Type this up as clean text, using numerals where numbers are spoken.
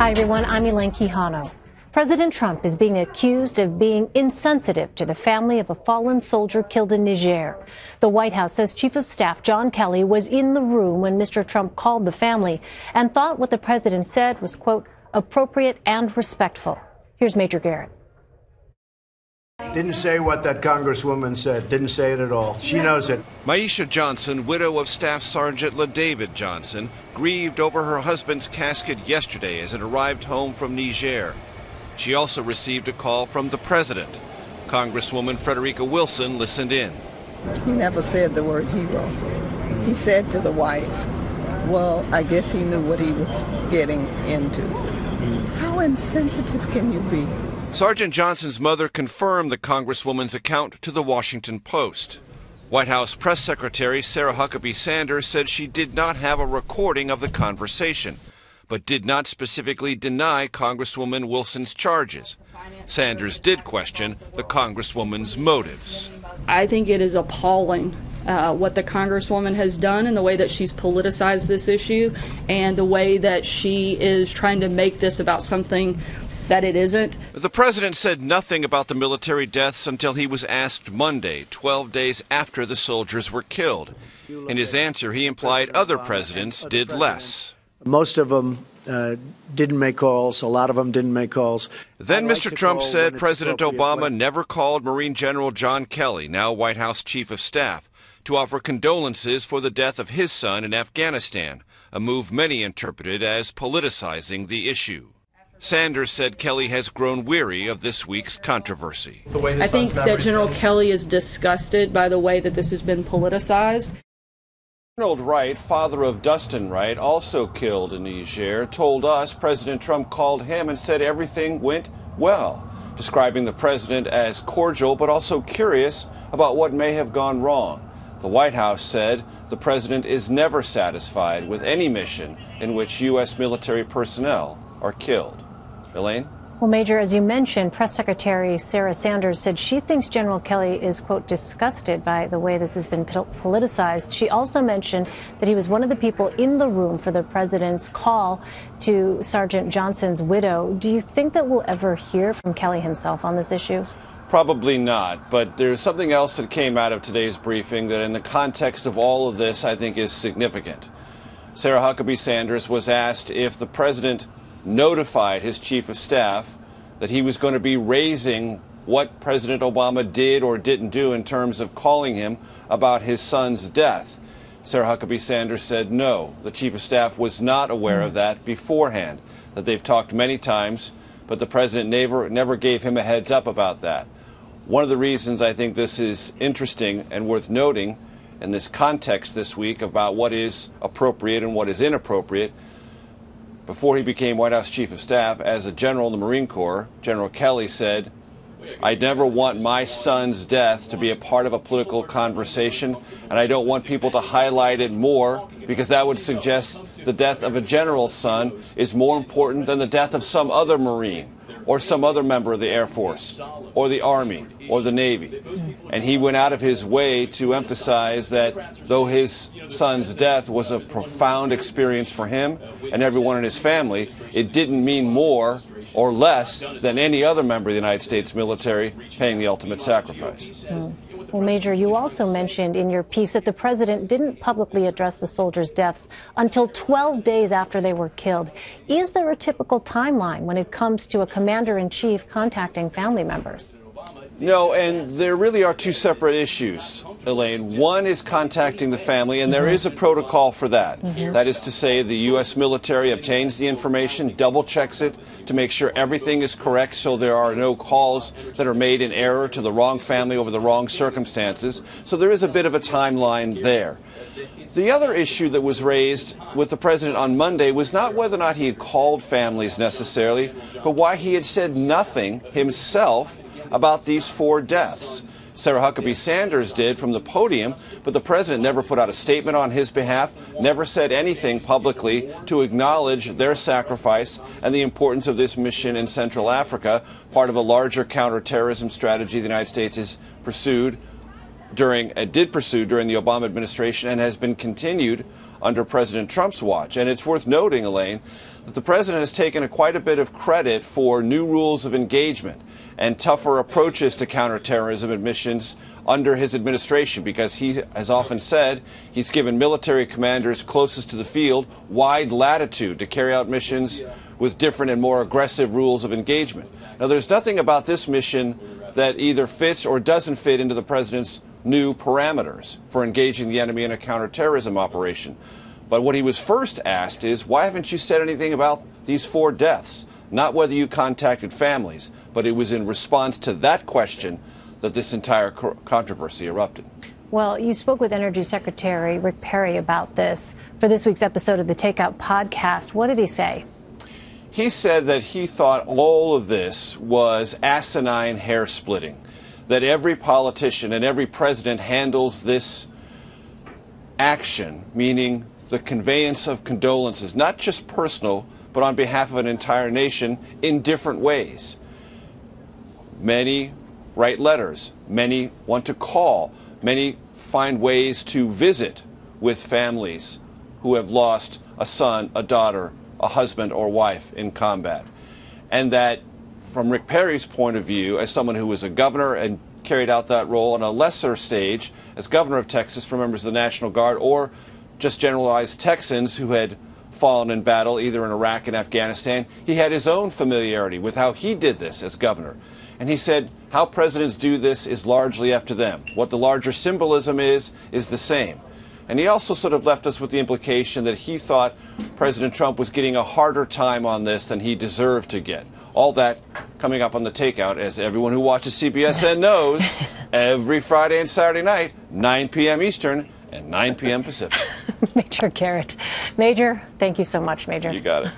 Hi, everyone. I'm Elaine Quijano. President Trump is being accused of being insensitive to the family of a fallen soldier killed in Niger. The White House says Chief of Staff John Kelly was in the room when Mr. Trump called the family and thought what the president said was, quote, appropriate and respectful. Here's Major Garrett. Didn't say what that congresswoman said. Didn't say it at all. She knows it. Maisha Johnson, widow of Staff Sergeant LaDavid Johnson, grieved over her husband's casket yesterday as it arrived home from Niger. She also received a call from the president. Congresswoman Frederica Wilson listened in. He never said the word hero. He said to the wife, well, I guess he knew what he was getting into. How insensitive can you be? Sergeant Johnson's mother confirmed the Congresswoman's account to the Washington Post. White House Press Secretary Sarah Huckabee Sanders said she did not have a recording of the conversation, but did not specifically deny Congresswoman Wilson's charges. Sanders did question the Congresswoman's motives. I think it is appalling what the Congresswoman has done and the way that she's politicized this issue and the way that she is trying to make this about something that it isn't. The president said nothing about the military deaths until he was asked Monday, 12 days after the soldiers were killed. In his answer, he implied other presidents did less. Most of them didn't make calls. A lot of them didn't make calls. Then Mr. Trump said President Obama never called Marine General John Kelly, now White House Chief of Staff, to offer condolences for the death of his son in Afghanistan, a move many interpreted as politicizing the issue. Sanders said Kelly has grown weary of this week's controversy. I think that General Kelly is disgusted by the way that this has been politicized. Arnold Wright, father of Dustin Wright, also killed in Niger, told us President Trump called him and said everything went well, describing the president as cordial but also curious about what may have gone wrong. The White House said the president is never satisfied with any mission in which U.S. military personnel are killed. Elaine? Well, Major, as you mentioned, Press Secretary Sarah Sanders said she thinks General Kelly is, quote, disgusted by the way this has been politicized. She also mentioned that he was one of the people in the room for the president's call to Sergeant Johnson's widow. Do you think that we'll ever hear from Kelly himself on this issue? Probably not, but there's something else that came out of today's briefing that in the context of all of this I think is significant. Sarah Huckabee Sanders was asked if the president notified his chief of staff that he was going to be raising what President Obama did or didn't do in terms of calling him about his son's death. Sarah Huckabee Sanders said no, the chief of staff was not aware of that beforehand, that they've talked many times, but the president never gave him a heads up about that. One of the reasons I think this is interesting and worth noting in this context this week about what is appropriate and what is inappropriate, before he became White House Chief of Staff, as a general in the Marine Corps, General Kelly said, I never want my son's death to be a part of a political conversation, and I don't want people to highlight it more because that would suggest the death of a general's son is more important than the death of some other Marine or some other member of the Air Force or the Army or the Navy. And he went out of his way to emphasize that though his son's death was a profound experience for him and everyone in his family, it didn't mean more or less than any other member of the United States military paying the ultimate sacrifice. Well, Major, you also mentioned in your piece that the president didn't publicly address the soldiers' deaths until 12 days after they were killed. Is there a typical timeline when it comes to a commander-in-chief contacting family members? No, and there really are two separate issues, Elaine. One is contacting the family, and there is a protocol for that. That is to say, the U.S. military obtains the information, double-checks it to make sure everything is correct so there are no calls that are made in error to the wrong family over the wrong circumstances. So there is a bit of a timeline there. The other issue that was raised with the president on Monday was not whether or not he had called families necessarily, but why he had said nothing himself about these 4 deaths. Sarah Huckabee Sanders did from the podium, but the president never put out a statement on his behalf, never said anything publicly to acknowledge their sacrifice and the importance of this mission in Central Africa, part of a larger counterterrorism strategy the United States has pursued did pursue during the Obama administration and has been continued under President Trump's watch. And it's worth noting, Elaine, that the president has taken quite a bit of credit for new rules of engagement and tougher approaches to counterterrorism admissions under his administration, because he has often said he's given military commanders closest to the field wide latitude to carry out missions with different and more aggressive rules of engagement. Now, there's nothing about this mission that either fits or doesn't fit into the president's new parameters for engaging the enemy in a counterterrorism operation. But what he was first asked is, why haven't you said anything about these 4 deaths? Not whether you contacted families, but it was in response to that question that this entire controversy erupted. Well, you spoke with Energy Secretary Rick Perry about this for this week's episode of the Takeout podcast. What did he say? He said that he thought all of this was asinine hair splitting, that every politician and every president handles this action, meaning the conveyance of condolences, not just personal, but on behalf of an entire nation, in different ways. Many write letters, many want to call, many find ways to visit with families who have lost a son, a daughter, a husband or wife in combat. And that, from Rick Perry's point of view, as someone who was a governor and carried out that role on a lesser stage as governor of Texas for members of the National Guard, or just generalized Texans who had fallen in battle either in Iraq and Afghanistan, he had his own familiarity with how he did this as governor. And he said how presidents do this is largely up to them. What the larger symbolism is the same. And he also sort of left us with the implication that he thought President Trump was getting a harder time on this than he deserved to get. All that coming up on the Takeout, as everyone who watches CBSN knows, every Friday and Saturday night, 9 p.m. Eastern and 9 p.m. Pacific. Major Garrett. Major, thank you so much, Major. You got it.